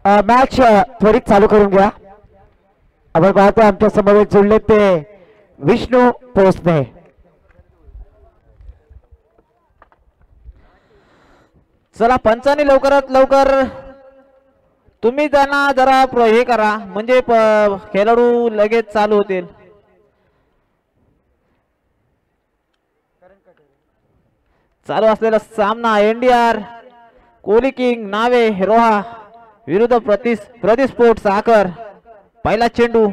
Match त्वरित चालू करून घ्या. आपण पाहतो आमच्या समोर जुळले ते विष्णू पोसने. चला पंचांनी लवकरात लवकर तुम्ही त्यांना जरा हे करा म्हणजे खेळाडू लगेच चालू होतील. चालू असलेला सामना एनडीआर कोहली किंग नावे रोहा विरुद्ध प्रति स्पोर्ट साखर. पहिला चेंडू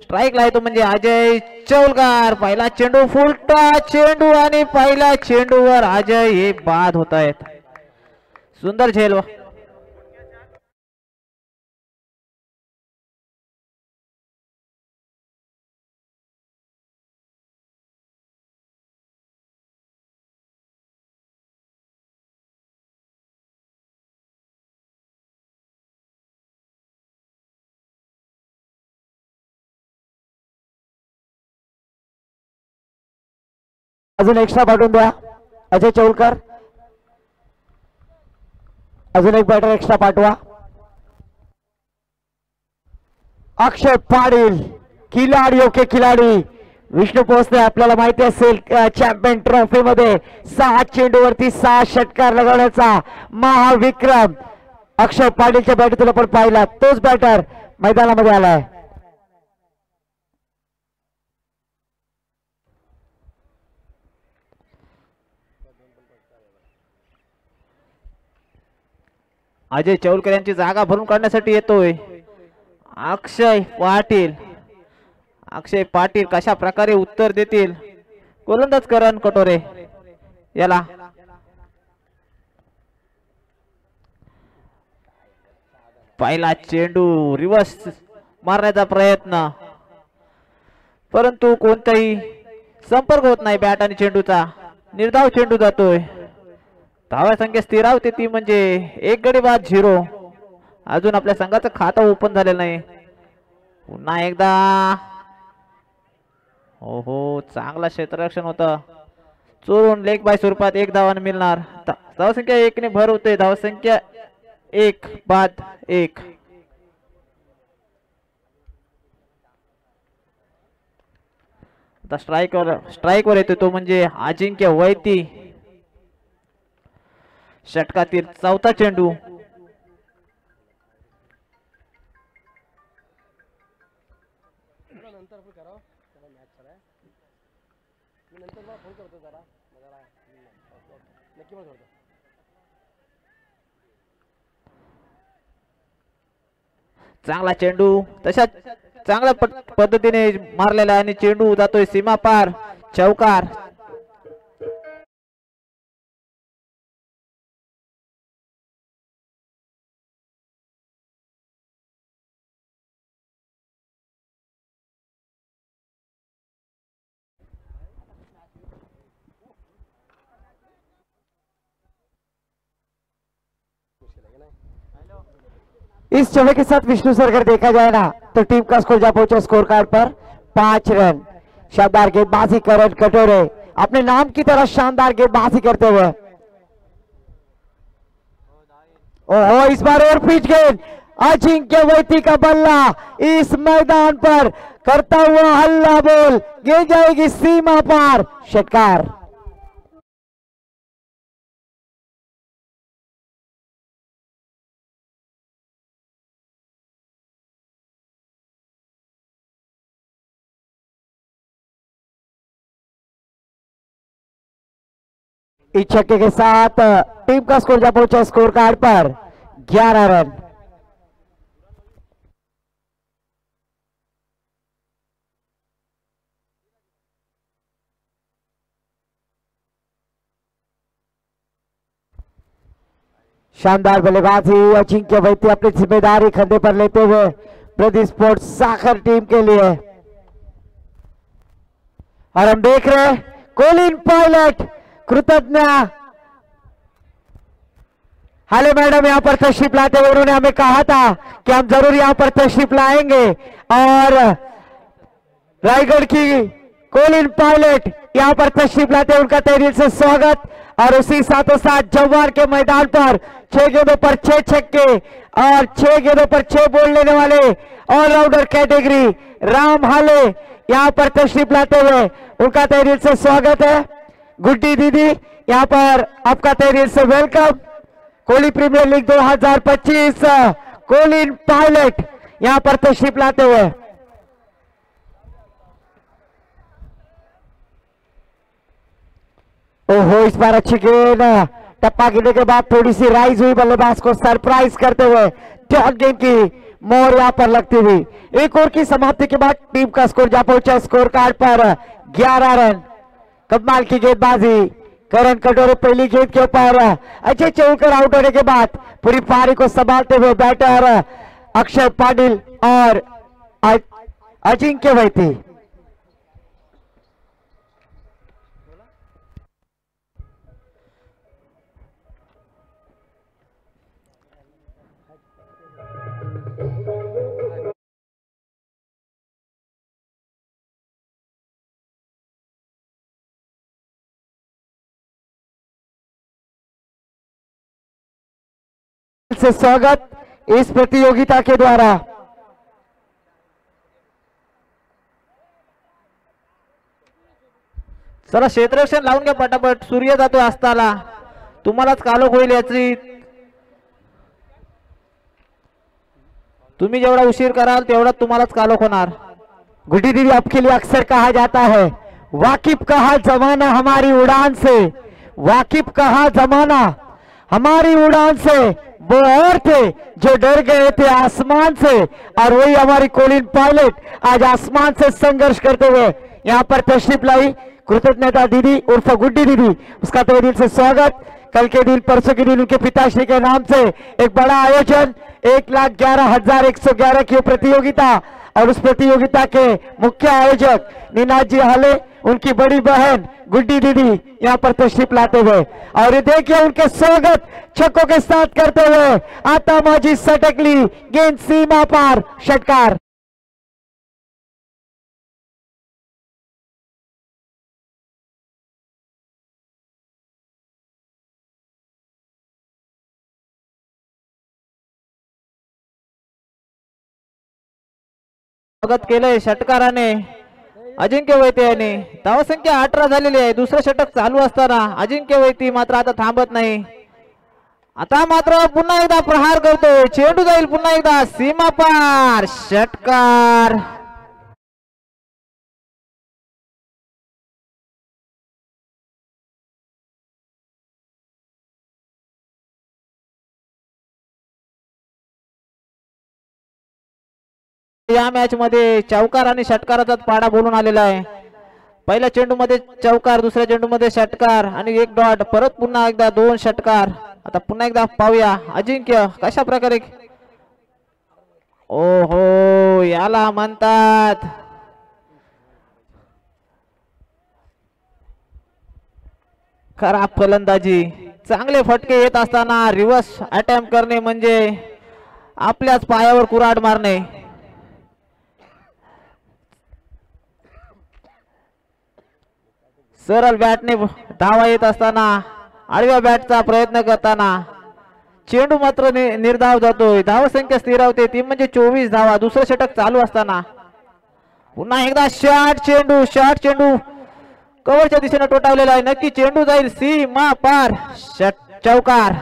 स्ट्राईकला येतो म्हणजे अजय चौलकर. पहिला चेंडू फुलटा चेंडू आणि पहिल्या चेंडूवर अजय हे बाद होत आहेत. सुंदर झेल. अजून एक्स्ट्रा पाठवून द्या अजय चौलकर. अजून एक बॅटर एक्स्ट्रा पाठवा. अक्षय पाटील खिलाडीओ के खिलाडी विष्णू पोसने. आपल्याला माहिती असेल चॅम्पियन ट्रॉफी मध्ये 6 चेंडूवरती 6 षटकार लगावण्याचा महाविक्रम अक्षय पाटीलच्या बॅटरीतून आपण पाहिला. तोच बॅटर मैदानामध्ये आलाय. अजय चौलकर यांची जागा भरून काढण्यासाठी येतोय अक्षय पाटील. अक्षय पाटील कशा प्रकारे उत्तर देतील गोलंदाज करण कटोरे याला. पहिला चेंडू रिव्हर्स मारण्याचा प्रयत्न परंतु कोणताही संपर्क होत नाही बॅट आणि चेंडूचा. निर्धाव चेंडू जातोय. धावा संख्या स्थिरावते ती म्हणजे 1 गडी बाद 0. अजून आपल्या संघाचं खातं ओपन झालेलं नाही. पुन्हा एकदा हो चांगला क्षेत्ररक्षण होतं. चोरून लेग बाय स्वरूपात 1 धावाने मिळणार. धावा संख्या 1 ने भर होते. धावा संख्या 1 बाद 1. आता स्ट्राईकवर येतो तो म्हणजे अजिंक्य वैती. षटकातील 4था चेंडू. चांगला चेंडू तशा चांगल्या पद्धतीने मारलेला आणि चेंडू जातोय सीमा पार. चौकार. इस जगह के साथ विष्णु सर अगर देखा जाए ना तो टीम का स्कोर जा पहुंचा स्कोर कार्ड पर 5 रन. शानदार गेंदबाजी करण कटोरे अपने नाम की तरह शानदार गेंदबाजी करते हुए. ओहो इस बार और पिच गेंद अजिंक्य वैती का बल्ला इस मैदान पर करता हुआ हल्ला बोल. गेंद जाएगी सीमा पार. षटकार. इस छक्के के साथ टीम का स्कोर जा पहुंचा स्कोर कार्ड पर 11 रन. शानदार बल्लेबाजी अजिंक्य वैती अपनी जिम्मेदारी कंधे पर लेते हुए प्रति स्पोर्ट्स साखर टीम के लिए. और हम देख रहे कोलिन पायलट कृतज्ञ हेलो मैडम यहाँ पर तशरीफ लाते हुए उन्होंने हमें कहा था कि हम जरूर यहाँ पर तशरीफ लाएंगे. और रायगढ़ की कोलिन पायलट यहाँ पर तशरीफ लाते उनका तहे दिल से स्वागत. और उसी साथों साथ जवार के मैदान पर 6 गेंदों पर 6 छक्के और 6 गेंदों पर 6 बॉल लेने वाले ऑलराउंडर कैटेगरी राम हाले यहाँ पर तशरीफ लाते हुए उनका तहे दिल से स्वागत है। गुड्डी दीदी यहाँ पर आपका तहे दिल से welcome. Kohli premier league 2025 Colin Pilot यहाँ पर तशरीफ लाते हुए। ओहो, इस बार अच्छी गेंद टप्पा गिरने के बाद थोड़ी सी राइज हुई, बल्लेबाज को सरप्राइज करते हुए डॉट गेंद की मोहर यहाँ पर लगती हुई। एक ओवर की समाप्ति के बाद टीम का स्कोर जा पहुंचा स्कोर कार्ड पर 11 रन। कमाल की गेंदबाजी करण कटोरे पहली गेंद के ऊपर अच्छे चौकर आउट होने के बाद पूरी पारी को संभालते हुए बैटर अक्षय पाटिल और अजिंक्य वैती। से स्वागत इस प्रतियोगिता के द्वारा। चला क्षेत्ररक्षण लावून घ्या पटापट, सूर्य जातो असताना तुम्हालाच कालोख होईल याची। तुम्ही जेवढा उशीर कराल तेवढा तुम्हालाच कालोख होणार। गुड्डी दीदी आपके लिए अक्सर कहा जाता है वाकिफ कहा जमाना हमारी उड़ान से, वाकिफ कहा जमाना हमारी उड़ान से, वो और थे जो डर गए थे आसमान से और वही हमारी कोलिन पायलट आज आसमान से संघर्ष करते हुए यहाँ पर तशरीफ लाई। कृतज्ञता दीदी उर्फ गुड्डी दीदी, उसका तहे दिल से स्वागत। कल के दिन परसों के दिन उनके पिताश्री के नाम से एक बड़ा आयोजन 1,11,111 की प्रतियोगिता और उस प्रतियोगिता के मुख्य आयोजक नीनाथ जी हाले, उनकी बड़ी बहन गुड्डी दीदी यहाँ पर तशरीफ लाते हुए और ये देखिए उनके स्वागत छक्कों के साथ करते हुए आता माजी सटकली गेंद सीमा पार षटकार। स्वागत केलंय षटकाराने अजिंक्य वैती यांनी। धावसंख्या 18 झालेली आहे। दुसरं षटक चालू असताना अजिंक्य वैती मात्र आता थांबत नाही। आता मात्र पुन्हा एकदा प्रहार करतोय, चेंडू जाईल पुन्हा एकदा सीमा पार षटकार। या मॅच मध्ये चौकार आणि षटकाराचा पाडा बोलून आलेला आहे। पहिल्या चेंडू मध्ये चौकार, दुसऱ्या चेंडू मध्ये षटकार आणि एक डॉट, परत पुन्हा एकदा 2 षटकार। आता पुन्हा एकदा पाहूया अजिंक्य कशा प्रकारे, ओहो याला म्हणतात खराब फलंदाजी। चांगले फटके येत असताना रिव्हर्स अटेम्प्ट करणे म्हणजे आपल्याच पायावर कुऱ्हाड मारणे। सरळ बॅटने धावा येत असताना आडव्या बॅटचा प्रयत्न करताना चेंडू मात्र निर्धाव जातोय। धावसंख्या स्थिरावते ती म्हणजे 24 धावा। दुसरं षटक चालू असताना पुन्हा एकदा शॉर्ट चेंडू कव्हरच्या दिशेने टोटावलेला आहे। नक्की चेंडू जाईल सीमा पार चौकार।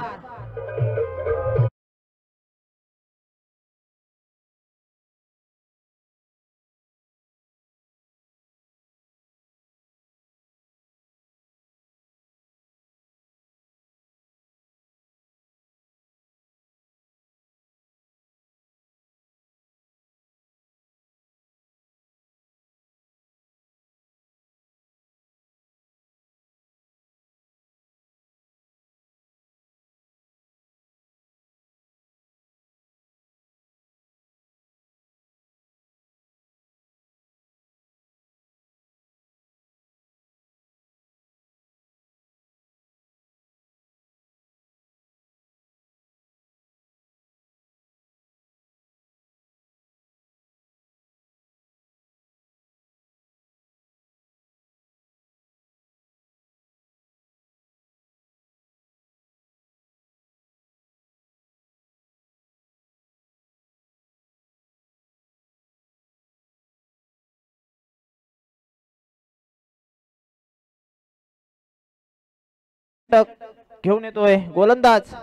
षटक घेऊन येतोय गोलंदाज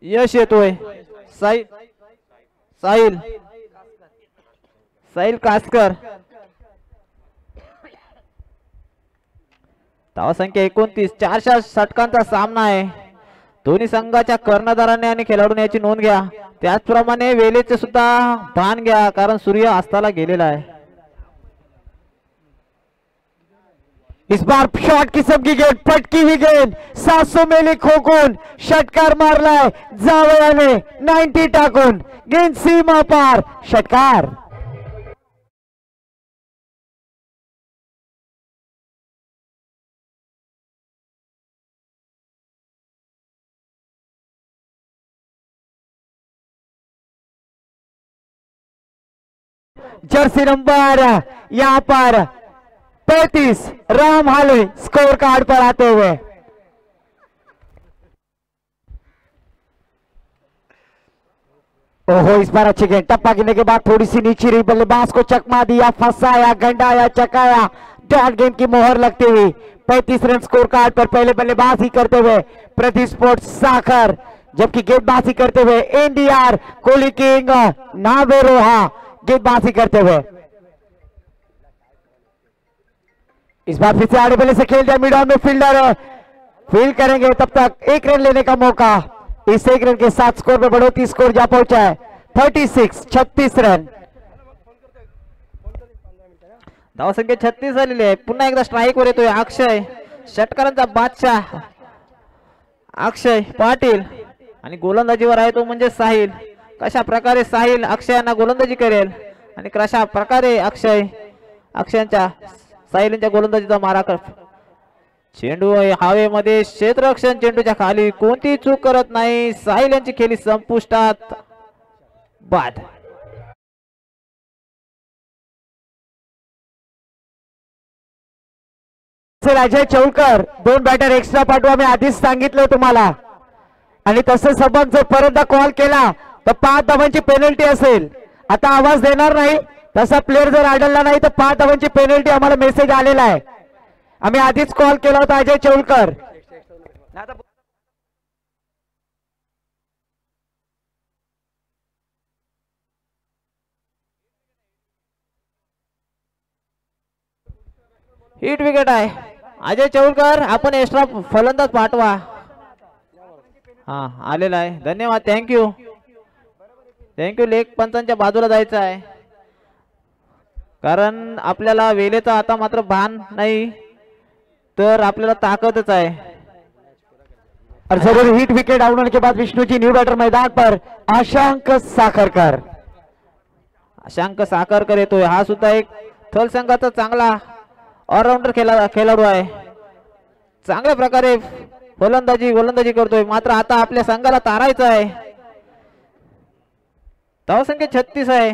यश येतोय साहिल साहिल साहिल कासकर. धावा संख्या 29. 4 षटकांचा सामना आहे. दोन्ही संघाच्या कर्णधारांनी आणि खेळाडूंनी याची नोंद घ्या. त्याचप्रमाणे वेळेचे सुद्धा भान घ्या कारण सूर्य अस्ताला गेलेला आहे. इस बार शॉट किस्म की गेंद, पटकी हुई गेंद 700 मेली खोकून षटकार मारलाय जावयाने 90 टाकून. गेंद सीमा पार, षटकार. जर्सी नंबर यहाँ पर 35 राम हाले स्कोर कार्ड पर आते हुए. ओहो, इस बार अच्छी गेंद, टप्पा गिरने के बाद थोड़ी सी नीचे रही, बल्लेबाज को चकमा दिया, फंसाया, गंडाया, चकाया, डॉट गेंद की मोहर लगती हुई 35 रन स्कोर कार्ड पर. पहले बल्लेबाजी करते हुए प्रति स्पोर्ट्स साखर, जबकि गेंदबाजी करते हुए एनडीआर कोहली किंग नावे रोहा गेंदबाजी करते हुए. इस बार फिर से आड़े बल्ले से खेल दिया, मिड ऑन में फील्डर फील्ड करेंगे, तब तक 1 रन लेने का मौका. इस 1 रन के साथ स्कोर में बढ़ोतरी, स्कोर जा पहुंचा है 36 रन. धावा संख्या 36 झालेली आहे. पुन्हा एकदा स्ट्राईक वर येतोय अक्षय, षटकारांचा बादशाह अक्षय पाटील आणि गोलंदाजीवर आहे तो म्हणजे साहिल. कशा प्रकारे साहिल अक्षयांना गोलंदाजी करेल आणि कशा प्रकारे अक्षयांच्या साहिलच्या गोलंदाजीचा मारा कर. चेंडू हवेमध्ये, क्षेत्ररक्षण चेंडूच्या खाली, कोणती चूक करत नाही. साहिल यांची खेळी संपुष्टात, बाद. अजय चौलकर 2 बॅटर एक्स्ट्रा पाठवा, मी आधीच सांगितलं तुम्हाला. आणि तसं सबक जर परतदा कॉल केला तर 5 धावांची पेनल्टी असेल. आता आवाज देणार नाही, तसा प्लेअर जर आढळला नाही तर 5 धावांची पेनल्टी आम्हाला मेसेज आलेला आहे. आम्ही आधीच कॉल केला होता अजय चौलकर. हिट विकेट आहे. अजय चौलकर आपण एक्स्ट्रा फलंदाज पाठवा. हा आलेला आहे, धन्यवाद, थँक्यू. लेग पंचांच्या बाजूला जायचं आहे कारण आपल्याला वेळेचा आता मात्र भान नाही तर आपल्याला ताकदच आहे. और जरूरी हिट विकेट आउट होने के बाद विष्णु जी न्यू बैटर मैदान पर आशांक साखरकर. आशांक साखरकर येतोय. हा सुद्धा एक थल संघाचा चांगला ऑलराऊंडर खेळाडू आहे. चांगल्या प्रकारे गोलंदाजी करतोय. मात्र आता आपल्या संघाला तारायचं आहे. धाव संख्या 36 आहे.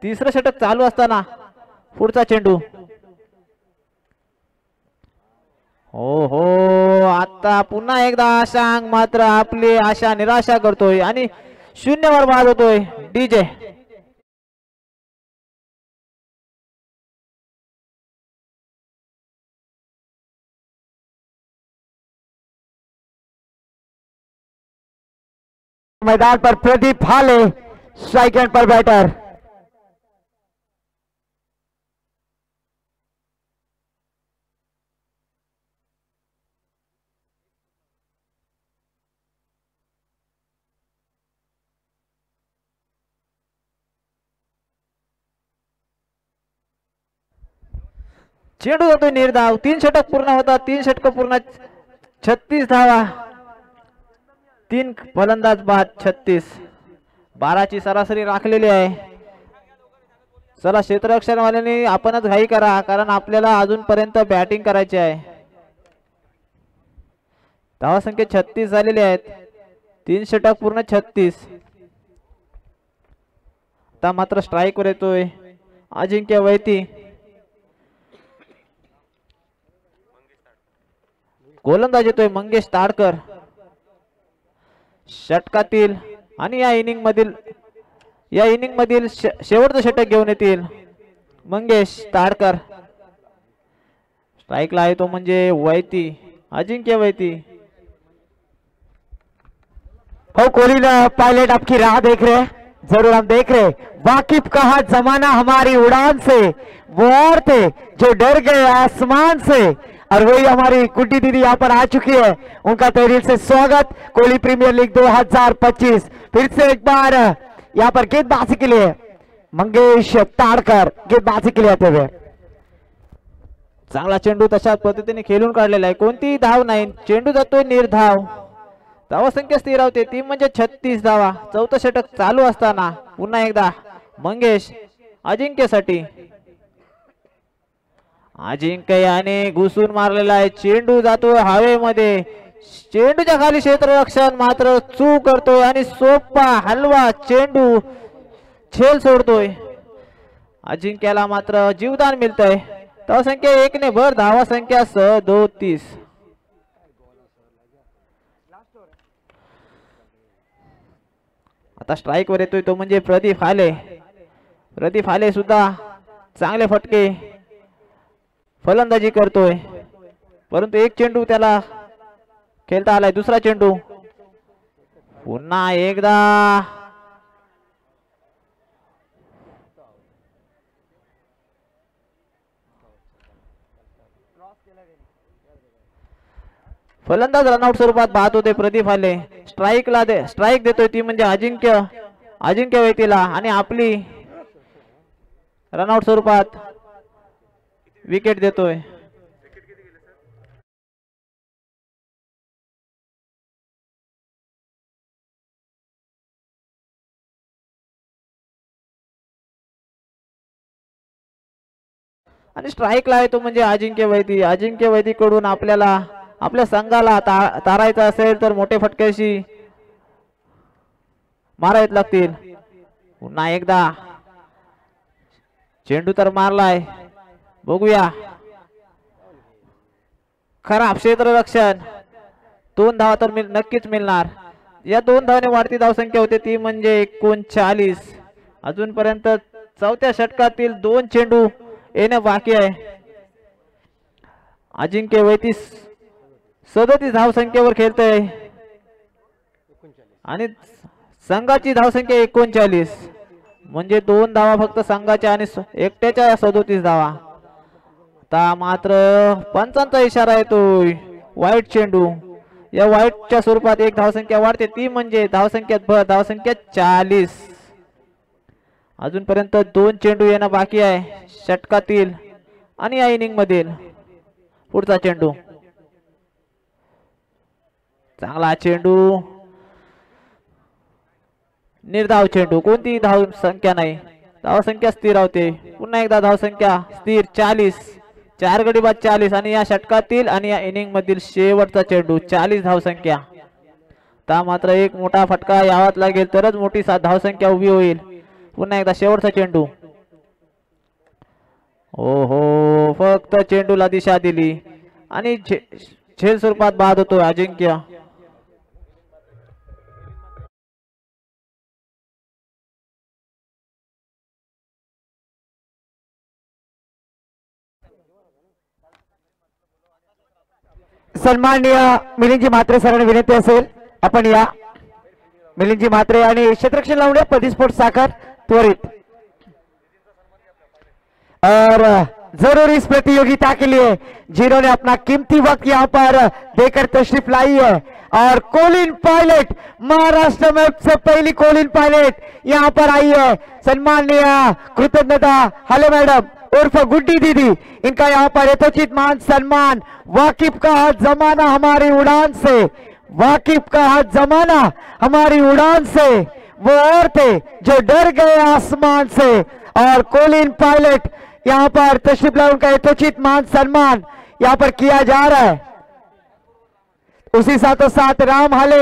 तिसरं षटक चालू असताना पुढचा चेंडू. हो आता पुन्हा एकदा आशांक मात्र आपली आशा निराशा करतोय आणि 0 वर बाद होतोय. डीजे मैदान पर प्रदीप हाले स्ट्राइक एंड पर बैटर. चेंडू जातोय निर्धाव. 3 षटक पूर्ण होतात. 3 षटक पूर्ण, 36 धावा. 3 फलंदाज बाद, 36. 12 ची सरासरी राखलेली आहे. चला क्षेत्ररक्षणवाल्यांनी आपणच घाई करा कारण आपल्याला अजूनपर्यंत बॅटिंग करायची आहे. धावा संख्या 36 झालेली आहेत. 3 षटक पूर्ण, 36. आता मात्र स्ट्राईक वर येतोय अजिंक्य वैती. गोलंदाज येतोय मंगेश ताडकर. षटकातील आणि या इनिंग मधील शेवटचं षटक घेऊन येतील मंगेश ताडकर. स्ट्राइकला आहे तो म्हणजे वैती, अजिंक्य वैती। हो कोहली पायलट आपकी राह देख रहे हैं, जरूर हम देख रहे। वाकिफ कहा जमाना हमारी उड़ान से, वो और थे जो डर गए आसमान से, और वही हमारी कुड्डी दीदी यहाँ पर आ चुकी है। उनका तहरीर से स्वागत कोहली प्रीमियर लीग 2025। फिर से एक बार यहाँ पर गेंदबाजी के लिए मंगेश ताड़कर गेंदबाजी के लिए आते हुए। चांगला चेंडू तशाच पद्धतीने खेळून काढलेला आहे, कोणतीही धाव नाही, चेंडू जातोय निर्धाव, धावा संख्या स्थिर राहते ती म्हणजे 36 धावा। चौथं षटक चालू असताना पुन्हा एकदा मंगेश अजिंक्यसाठी, अजिंक्य याने घुसून मारलेला आहे, चेंडू जातोय हवेमध्ये, चेंडूच्या खाली क्षेत्ररक्षण मात्र चूक करतोय आणि सोपा हलवा चेंडू झेल सोडतोय। अजिंक्याला मात्र जीवदान मिळतंय। धावा संख्या 1 ने भर, धावा संख्या 37। आता स्ट्राइक वर येतोय तो म्हणजे प्रदीप हाले। प्रदीप हाले सुद्धा चांगले फटके फलंदाजी करतोय, परंतु एक चेंडू त्याला खेळता आलाय। दुसरा चेंडू पुन्हा एकदा फलंदाज रनआउट स्वरूपात बाद होते प्रदीप हाले। स्ट्राइक देतोय ती म्हणजे अजिंक्य वैतीला आणि आपली रनआउट स्वरूपात विकेट देतोय। आणि स्ट्राइकला आहे तो म्हणजे अजिंक्य वैती कडून आपल्याला आपल्या संघाला तारायचं असेल तर मोठे फटक्याशी मारायला लागतील। पुन्हा एकदा चेंडू तर मारलाय, बघूया खराब क्षेत्ररक्षण, 2 धावा तर नक्कीच मिळणार। या 2 धावाने वाढती धावसंख्या होते ती म्हणजे 39। अजूनपर्यंत चौथ्या षटकातील 2 चेंडू येणे बाकी आहे। अजिंक्य वैती 37 धावसंख्येवर खेळतोय आणि संघाची धावसंख्या 39, म्हणजे 2 धावा फक्त संघाच्या आणि एकट्याच्या 37 धावा। आता मात्र पंचांचा इशारा येतोय, वाईट चेंडू, या वाईटच्या स्वरूपात 1 धावसंख्या वाढते ती म्हणजे धावसंख्यात भर, धावसंख्या 40। अजूनपर्यंत 2 चेंडू येणं बाकी आहे षटकातील आणि या इनिंग मधील। पुढचा चेंडू चांगला चेंडू, निर्धाव चेंडू, कोणती धाव संख्या नाही, धाव संख्या स्थिर होते। पुन्हा एकदा धाव संख्या स्थिर 40, 4 गडी बाद 40 आणि या षटकातील आणि या इनिंग मधील शेवटचा चेंडू 40 धाव संख्या। ता मात्र एक मोठा फटका यावाच लागेल तरच मोठी धाव संख्या उभी होईल। पुन्हा एकदा शेवटचा चेंडू, ओहो फक्त चेंडूला दिशा दिली आणि झेल स्वरूपात बाद होतो अजिंक्य। सन्माननीय मिलिंदजी म्हात्रे सरांना विनंती असेल आपण या। मिलिंदजी म्हात्रे आणि क्षेत्ररक्षण लावून प्रदीप स्पोर्ट्स साखर त्वरित। और जरूर इस प्रतियोगिता के लिए जिन्होंने अपना कीमती वक्त यहाँ पर देकर तशरीफ लाई है, और कोलिन पायलट महाराष्ट्र में सबसे पहली कोलिन पायलट यहाँ पर आई है, सन्माननीय कृतज्ञता हेलो मैडम उर्फ गुड्डी दीदी, इनका यहाँ पर यथोचित मान सम्मान। वाकिफ का हाथ जमाना हमारी उड़ान से, वाकिफ का हाथ जमाना हमारी उड़ान से, वो और थे जो डर गए आसमान से, और कोलिन पायलट यहाँ पर तशरीफ लाए, उनका यथोचित मान सम्मान यहाँ पर किया जा रहा है। उसी साथों साथ राम हाले,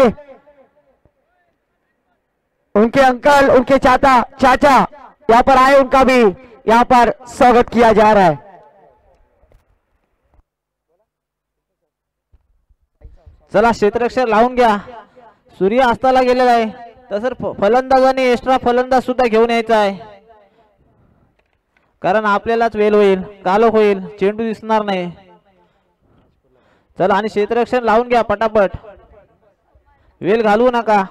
उनके अंकल, उनके चाचा यहाँ पर आए, उनका भी यहाँ पर स्वागत किया जा रहा है। चला क्षेत्ररक्षण लावून घ्या, सूर्य अस्ताला गेलेला आहे, तसर फलंदाजाने एक्स्ट्रा फलंदाज सुद्धा घेऊन यायचा आहे, कारण आपल्यालाच वेल होईल, कालो होईल, चेंडू दिसणार नाही। चला आणि क्षेत्ररक्षण लावून घ्या पटापट, वेल घालवू नका.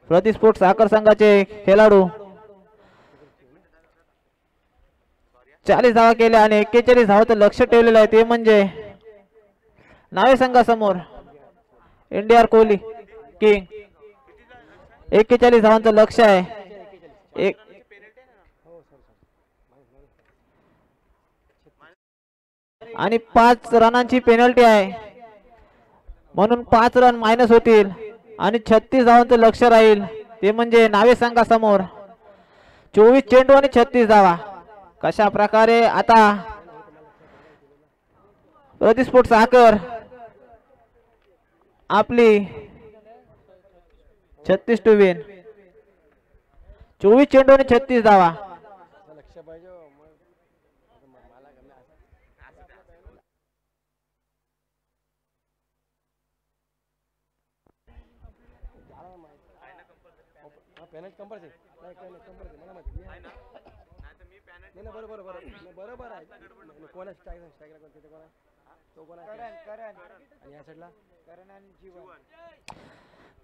प्रतिस्फोट साखर संघाचे खेळाडू 40 धावा केल्या आणि 41 धावाचं लक्ष ठेवलेलं आहे, ते म्हणजे नावे संघासमोर इंडिया कोहली किंग. 41 धावांचं लक्ष आहे. आणि 5 रनांची पेनल्टी आहे, म्हणून 5 रन मायनस होतील आणि 36 धावांचं लक्ष राहील, ते म्हणजे नावे संघासमोर. 24 चेंडू आणि 36 धावा. कशा प्रकारे आता प्रतिस्फोट साखर आपली 36 टू विन. 24 चेंडू आणि 36 धावा.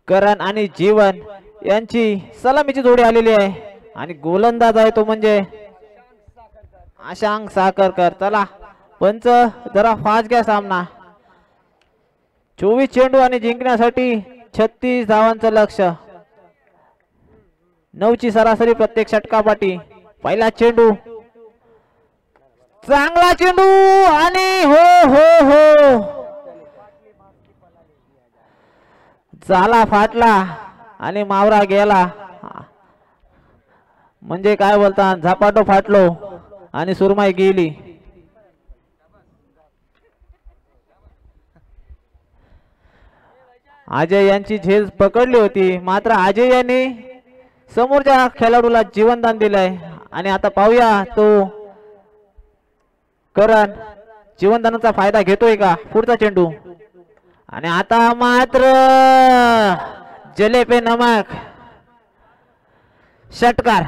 करण आणि जीवन यांची सलामीची जोडी आलेली आहे आणि गोलंदाज आहे तो म्हणजे आशांक साखरकर. चला पंच जरा फास्ट घ्या सामना. 24 चेंडू आणि जिंकण्यासाठी 36 धावांचं लक्ष. 9ची सरासरी प्रत्येक षटकापाठी. पहिला चेंडू, चांगला चेंडू आणि हो हो हो झाला, फाटला आणि मावरा गेला. म्हणजे काय बोलतात, झपाटो फाटलो आणि सुरमाई गेली. अजय यांची झेल पकडली होती, मात्र अजय यांनी समोरच्या खेळाडूला जीवनदान दिलंय. आणि आता पाहूया तो करण जीवनदानाचा फायदा घेतोय का. पुढचा चेंडू आणि आता मात्र जले पे नमक, षटकार.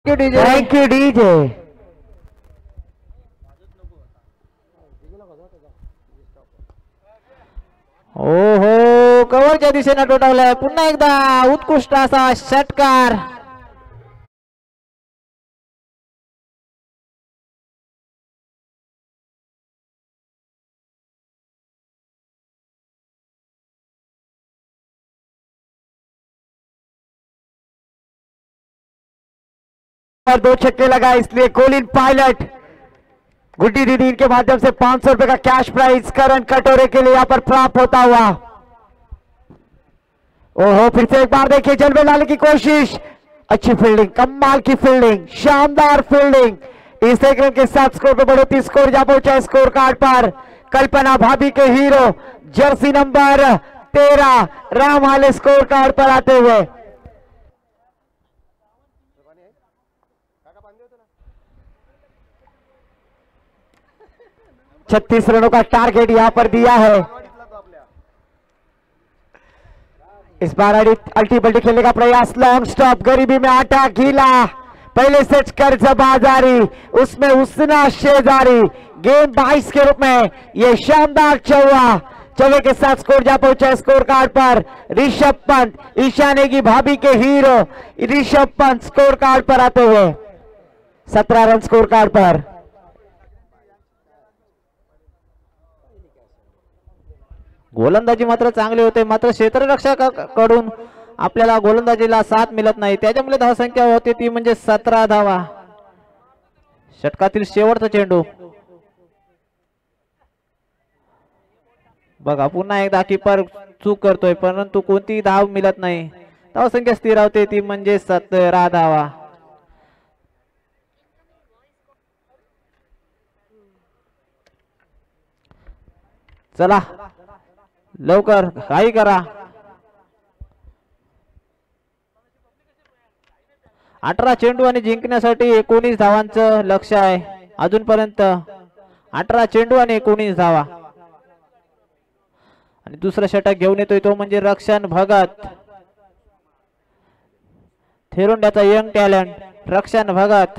Thank you DJ. हो हो कव्हरच्या दिशेने टोटावलाय. पुन्हा एकदा उत्कृष्ट असा षटकार. और 2 छक्के लगा, इसलिए कोलिन पायलट गुड्डी दीदी इनके माध्यम से 500 रुपए का कैश प्राइज करण कटोरे के लिए यहाँ पर प्राप्त होता हुआ. ओहो, फिर से एक बार देखिए जलवे लाने की कोशिश. अच्छी फील्डिंग, कमाल की फील्डिंग, शानदार फील्डिंग. इस एक रन के साथ स्कोर पे बढ़ोतरी. स्कोर जा पहुंचा स्कोर कार्ड पर. कल्पना भाभी के हीरो जर्सी नंबर 13 राम हाले स्कोर कार्ड पर आते हुए. 36 रनों का टारगेट यहां पर दिया है. इस बार अल्टी पल्टी खेलने का प्रयास. लॉन्ग स्टॉप, गरीबी में आटा गीला. पहले सेट कर्ज बाजारी, उसमें उसना शेजारी. गेम 22 के रूप में ये शानदार चौवे के साथ स्कोर जा पहुंचा स्कोर कार्ड पर. ऋषभ पंत, ईशानी की भाभी के hero Rishabh Pant score card पर आते हुए 17 रन स्कोर कार्ड पर. गोलंदाजी मात्र चांगली होते, मात्र क्षेत्ररक्षकाकडून आपल्याला गोलंदाजीला साथ मिळत नाही, त्याच्यामुळे धावसंख्या होती ती म्हणजे 17 धावा. षटकातील शेवटचा चेंडू बघा, पुन्हा एकदा कीपर चूक करतोय, परंतु कोणतीही धाव मिळत नाही. धावसंख्या स्थिर होते ती म्हणजे 17 धावा. चला लवकर काही करा. 18 चेंडू आणि जिंकण्यासाठी 19 धावांचं लक्ष आहे अजूनपर्यंत. 18 चेंडू आणि 19 धावा. आणि दुसरा षटक घेऊन येतोय तो म्हणजे रक्षण भगत, थेरुंड्याचा यंग टॅलेंट रक्षण भगत.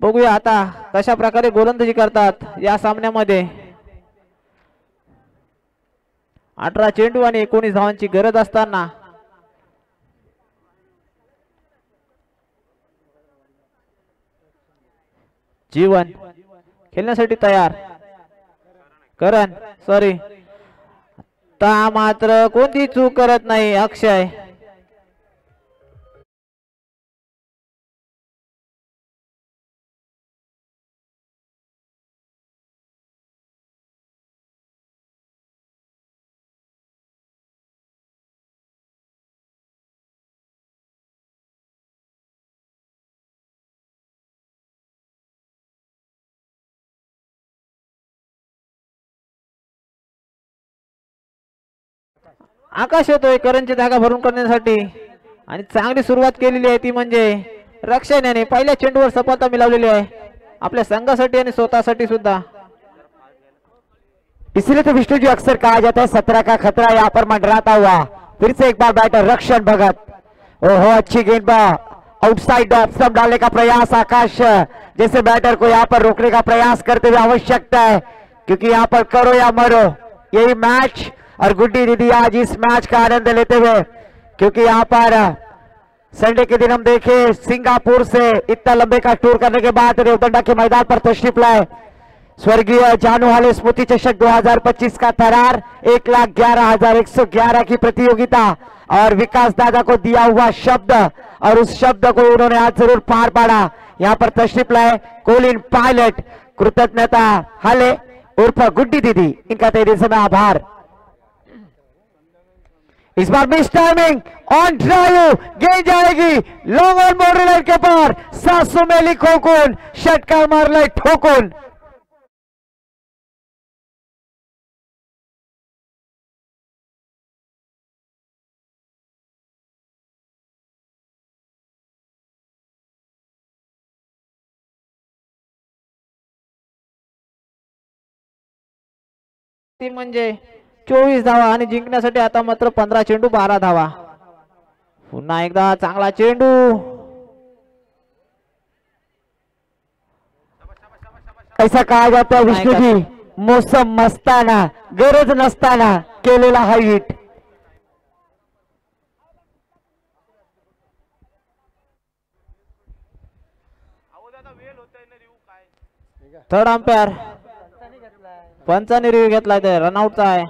बघूया आता कशा प्रकारे गोलंदाजी करतात या सामन्यामध्ये. 18 चेंडू आणि 19 धावांची गरज असताना जीवन खेळण्यासाठी तयार. करण सॉरी, आता मात्र कोणती चूक करत नाही अक्षय. आकाश येतोय करणची धागा भरून करण्यासाठी आणि चांगली सुरुवात केलेली आहे ती म्हणजे रक्षण याने पहिल्या चेंडूवर सफलता मिळवलेली आहे आपल्या संघासाठी आणि स्वतःसाठी सुद्धा. इसलिए तो विष्णु जी अक्सर कहा जाता है 17 का खतरा यहाँ पर मंडराता हुआ. फिर से एक बार बैटर रक्षण भगत. ओहो अच्छी गेंद आउटसाइड ऑफ स्टंप डालने का प्रयास. आकाश जैसे बैटर को यहाँ पर रोकने का प्रयास करते हुए आवश्यकता है क्योंकि यहाँ पर करो या मरो यही मैच. और गुड्डी दीदी आज इस मैच का आनंद लेते हुए क्योंकि यहाँ पर संडे के दिन हम देखे सिंगापुर से इतना लंबे का टूर करने के बाद रेवदंडा के मैदान पर तशरीफ लाए स्वर्गीय जानू हाले स्मृति चषक 2025 का थरार 1,11,111 की प्रतियोगिता और विकास दादा को दिया हुआ शब्द और उस शब्द को उन्होंने आज जरूर पार पाड़ा. यहाँ पर तशरीफ लाए कोलिन पायलट. कृतज्ञता हाले उर्फ गुड्डी दीदी, इनका तहे दिल से मैं आभार. इस बार मिस टाइमिंग ऑन ड्राइव गेंद जाएगी लॉन्ग ऑन बाउंड्री लाइन के पार. 700 में लिखो कौन षटकार मारलाय ठोकून. ती म्हणजे 24 धावा आणि जिंकण्यासाठी आता मात्र 15 चेंडू 12 धावा. पुन्हा एकदा चांगला चेंडू. ऐसा कहा जाता है विष्णु जी मौसम मस्ताना गरज नसताना केलेला हा hit. Third umpire Panchane review घेतलाय ते रनआउटचा आहे.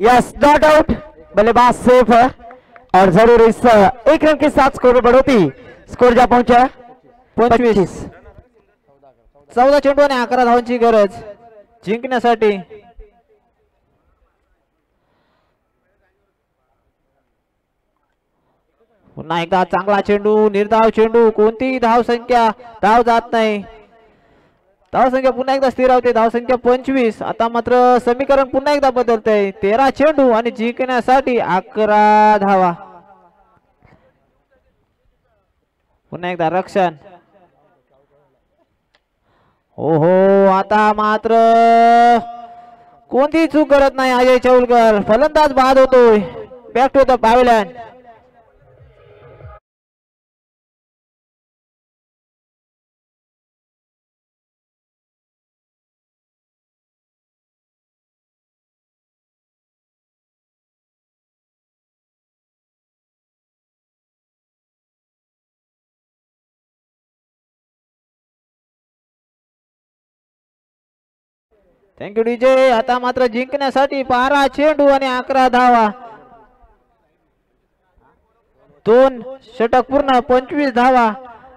Yes not out. बल्लेबाज सेफ है और जरूर इस एक रन के साथ स्कोर में बढ़ोतरी. स्कोर जा पहुंचा 25. 14 चेंडू आणि 11 धावांची गरज जिंकण्यासाठी. पुन्हा एकदा चांगला चेंडू निर्धाव चेंडू. कोणतीही धाव जात नाही. धावसंख्या पुन्हा एकदा स्थिर होते. धावसंख्या 25. आता मात्र समीकरण पुन्हा एकदा बदलतंय. 13 चेंडू आणि जिंकण्यासाठी 11 धावा. पुन्हा एकदा रक्षण. ओहो आता मात्र कोणतीही चूक करत नाही अजय चौलकर. फलंदाज बाद होतोय. Back to the pavilion. Thank you DJ. आता मात्र जिंकण्यासाठी 12 चेंडू आणि 11 धावा. 2 षटक पूर्ण 25 धावा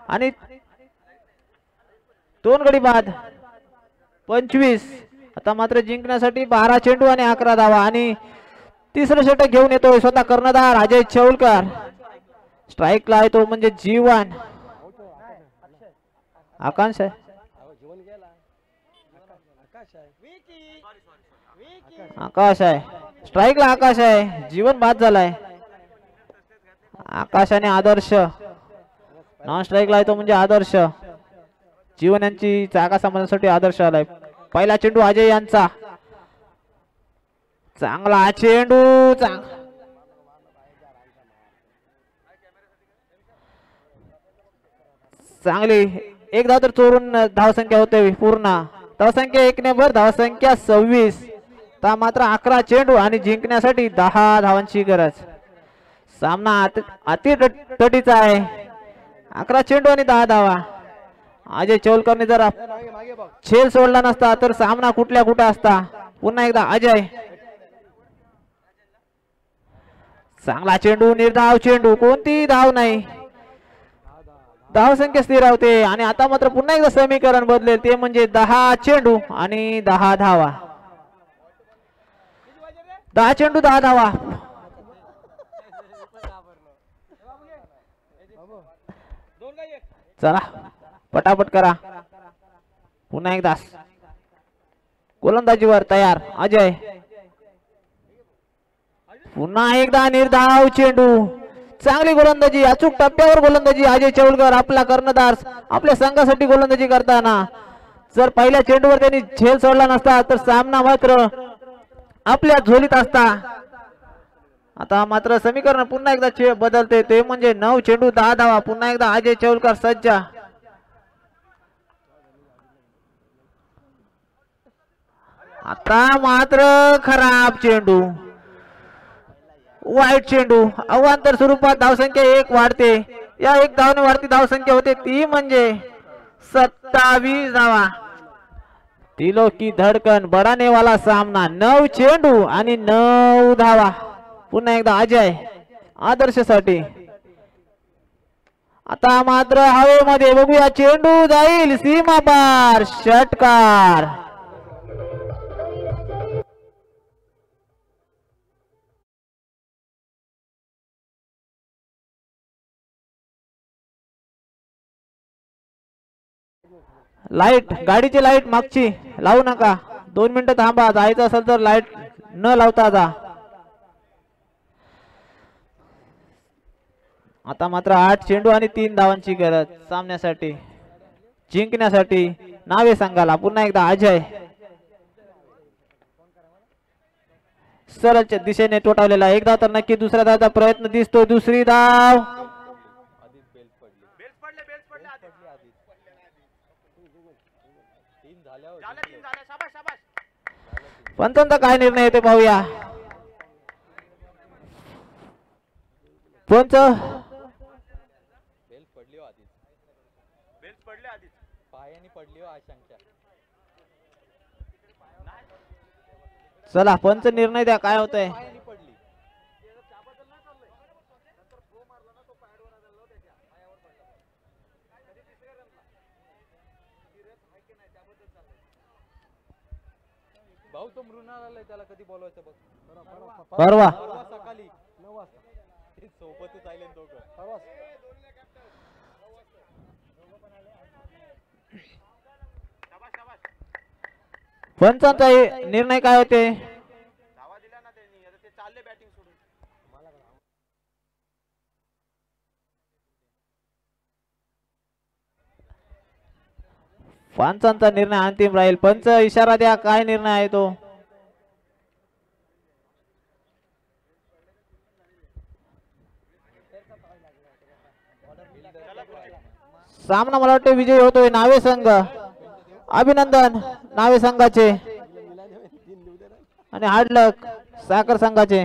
आणि 2 गडी बाद. 25. आता मात्र जिंकण्यासाठी 12 चेंडू आणि 11 धावा आणि तिसरं षटक घेऊन येतोय स्वतः कर्णधार अजय चौलकर. स्ट्राईकला आहे तो म्हणजे जीवन. आकांश आहे, आकाश आहे, स्ट्राईकला आकाश आहे. जीवन बाद झालाय. आकाश आणि आदर्श नॉन स्ट्राईकला आहे तो म्हणजे आदर्श. जीवन यांची जागा सांभाळण्यासाठी आदर्श आलाय. पहिला चेंडू अजय यांचा. चांगला चेंडू. चांगली एक धाव तर चोरून धावसंख्या होते पूर्ण. धावसंख्या 1 ने भर, धावसंख्या 26. ता मात्र 11 चेंडू आणि जिंकण्यासाठी 10 धावांची गरज. सामना अति तटीचा आहे. 11 चेंडू आणि 10 धावा. अजय चौलकरने जर खेळ सोडला नसता तर सामना कुठल्या कुठे असता. पुन्हा एकदा अजय. चांगला चेंडू, निर्धाव चेंडू, कोणती धाव नाही. धावसंख्या स्थिर होते आणि आता मात्र पुन्हा एकदा समीकरण बदलेल ते म्हणजे 10 चेंडू आणि 10 धावा. 10 चेंडू 10 धावा. चला पटापट करा. पुन्हा एकदा गोलंदाजीवर तयार अजय. पुन्हा एकदा निर्धाव चेंडू. चांगली गोलंदाजी, अचूक टप्प्यावर गोलंदाजी. अजय चौलकर आपला कर्णधार आपल्या संघासाठी गोलंदाजी करताना जर पहिल्या चेंडूवर त्यांनी झेल सोडला नसता तर सामना मात्र आपल्या झोलीत असता. आता मात्र समीकरण पुन्हा एकदा बदलते ते म्हणजे 9 चेंडू 10 धावा. पुन्हा एकदा अजय चौलकर सज्ज. आता मात्र खराब चेंडू, वाईट चेंडू. अवांतर स्वरूपात धावसंख्या 1 वाढते. या 1 धावने वाढती धावसंख्या होते ती म्हणजे 27 धावा. दिलों की धड़कन बढ़ाने वाला सामना. 9 चेंडू आणि 9 धावा. पुन्हा एकदा अजय आदर्शसाठी. आता मात्र हवेमध्ये बघूया चेंडू जाईल सीमा पार. षटकार. लाईट, गाडीची लाईट मागची लावू नका. 2 मिनिटं थांबा. जायचं असेल तर लाईट न लावता जा. आता मात्र 8 चेंडू आणि 3 धावांची गरज सामन्यासाठी, जिंकण्यासाठी नावे संघाला. पुन्हा एकदा अजय सरळच्या दिशेने टोटावलेला. एक धाव तर नक्की. दुसऱ्या धावचा प्रयत्न दिसतो. दुसरी धाव. पंचांचा काय निर्णय येते पाहूया. पंच चला पंच निर्णय द्या काय होतंय. भाऊ तो मृणाल त्याला कधी बोलवायचं बघ. परवा सकाळी 9 वाजता ते सोबतच आले दोघं. पंचांचा निर्णय काय होते. धावा दिला ना त्यांनी. आता ते चालले बॅटिंग सोडून. पंचांचा निर्णय अंतिम राहील. पंच इशारा द्या काय निर्णय आहे तो. सामना मला वाटतं विजयी होतोय नावे संघ. अभिनंदन नावे संघाचे आणि हार्ड लक साखर संघाचे.